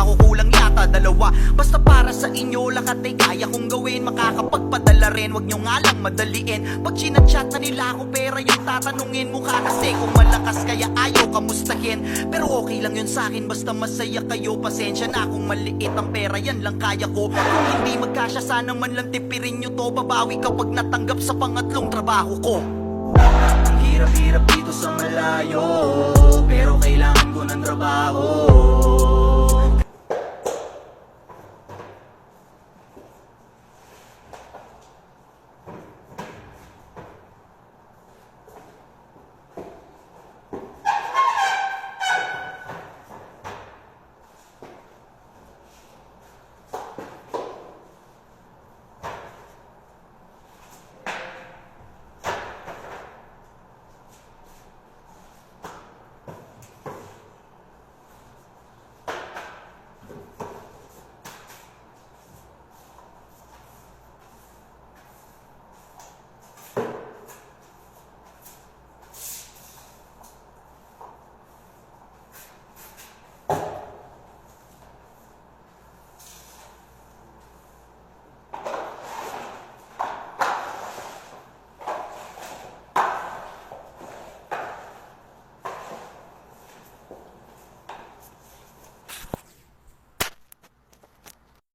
ako kulang yata dalawa. Basta para sa inyo lahat ay kaya kong gawin. Makakapagpadala rin, wag nyo nga lang madaliin. Pag chinachat na nila ako pera yung tatanungin. Mukha kasi kung malakas kaya ayaw kamustahin. Pero okay lang yun sa'kin basta masaya kayo. Pasensya na kung maliit ang pera, yan lang kaya ko. Kung hindi magkasya sana man lang tipirin nyo to. Babawi kapag natanggap sa pangatlong trabaho ko. Ang hirap-hirap dito sa malayo, pero kailangan ko ng trabaho.